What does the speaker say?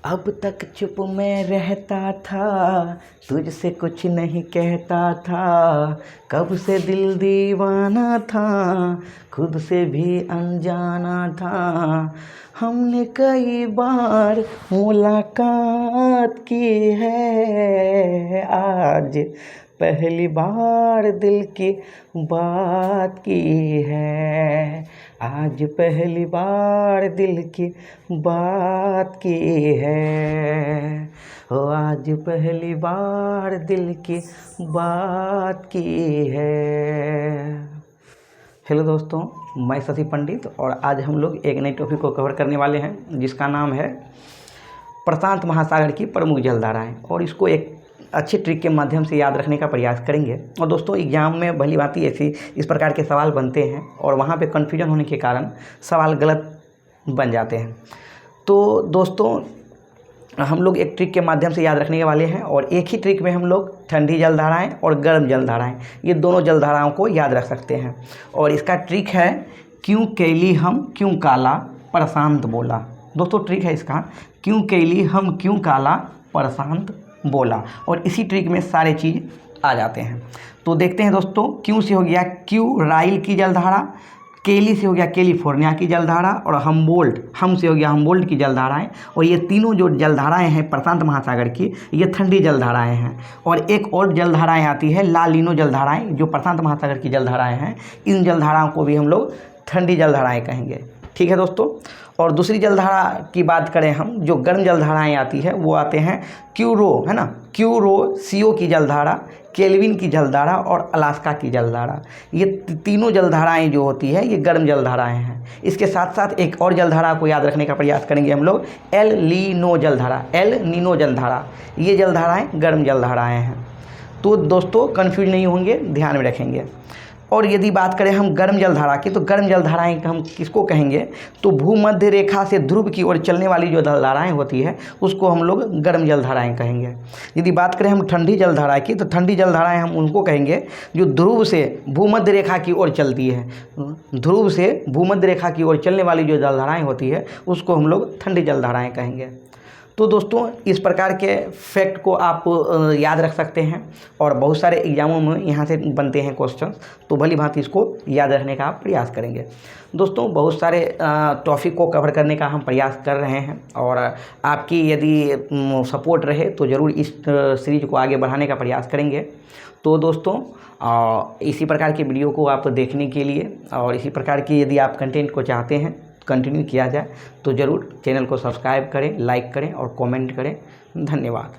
अब तक चुप मैं रहता था, तुझसे कुछ नहीं कहता था। कब से दिल दीवाना था, खुद से भी अनजाना था। हमने कई बार मुलाकात की है, आज पहली बार दिल की बात की है। आज पहली बार दिल की बात की है। ओ आज पहली बार दिल की बात की है। हेलो दोस्तों, मैं शशि पंडित और आज हम लोग एक नई टॉपिक को कवर करने वाले हैं जिसका नाम है प्रशांत महासागर की प्रमुख जलधाराएं, और इसको एक अच्छी ट्रिक के माध्यम से याद रखने का प्रयास करेंगे। और दोस्तों, एग्जाम में भली भांति ऐसी इस प्रकार के सवाल बनते हैं और वहाँ पे कन्फ्यूजन होने के कारण सवाल गलत बन जाते हैं। तो दोस्तों, हम लोग एक ट्रिक के माध्यम से याद रखने वाले हैं और एक ही ट्रिक में हम लोग ठंडी जलधाराएं और गर्म जलधाराएं, ये दोनों जलधाराओं को याद रख सकते हैं। और इसका ट्रिक है क्यों कैली हम क्यों काला प्रशांत बोला। दोस्तों, ट्रिक है इसका क्यों कैली हम क्यों काला प्रशांत बोला, और इसी ट्रिक में सारे चीज़ आ जाते हैं। तो देखते हैं दोस्तों, क्यों से हो गया क्यू राइल की जलधारा, केली से हो गया कैलिफोर्निया की जलधारा, और हम से हो गया हमबोल्ट की जलधाराएं। और ये तीनों जो जलधाराएं हैं प्रशांत महासागर की, ये ठंडी जलधाराएं हैं। और एक और जलधाराएं आती है ला लीनो जलधाराएं, जो प्रशांत महासागर की जलधाराएं हैं। इन जलधाराओं को भी हम लोग ठंडी जलधाराएं कहेंगे। ठीक है दोस्तों। और दूसरी जलधारा की बात करें हम, जो गर्म जलधाराएं आती है वो आते हैं क्यूरो, है ना, क्यूरो सीओ की जलधारा, केल्विन की जलधारा और अलास्का की जलधारा। ये तीनों जलधाराएं जो होती है ये गर्म जलधाराएं हैं। इसके साथ साथ एक और जलधारा को याद रखने का प्रयास करेंगे हम लोग, एल नीनो जलधारा, एल नीनो जलधारा। ये जलधाराएं गर्म जलधाराएं हैं। तो दोस्तों, कन्फ्यूज नहीं होंगे, ध्यान में रखेंगे। और यदि बात करें हम गर्म जलधारा की, तो गर्म जलधाराएं हम किसको कहेंगे, तो भूमध्य रेखा से ध्रुव की ओर चलने वाली जो जलधाराएं होती है उसको हम लोग गर्म जलधाराएं कहेंगे। यदि बात करें हम ठंडी जलधारा की, तो ठंडी जलधाराएं हम उनको कहेंगे जो ध्रुव से भूमध्य रेखा की ओर चलती है। ध्रुव से भूमध्य रेखा की ओर चलने वाली जो जलधाराएं होती है उसको हम लोग ठंडी जलधाराएं कहेंगे। तो दोस्तों, इस प्रकार के फैक्ट को आप याद रख सकते हैं और बहुत सारे एग्जामों में यहाँ से बनते हैं क्वेश्चन, तो भली भांति इसको याद रखने का आप प्रयास करेंगे। दोस्तों, बहुत सारे टॉपिक को कवर करने का हम प्रयास कर रहे हैं और आपकी यदि सपोर्ट रहे तो ज़रूर इस सीरीज़ को आगे बढ़ाने का प्रयास करेंगे। तो दोस्तों, इसी प्रकार की वीडियो को आप देखने के लिए और इसी प्रकार की यदि आप कंटेंट को चाहते हैं कंटिन्यू किया जाए तो ज़रूर चैनल को सब्सक्राइब करें, लाइक करें और कमेंट करें। धन्यवाद।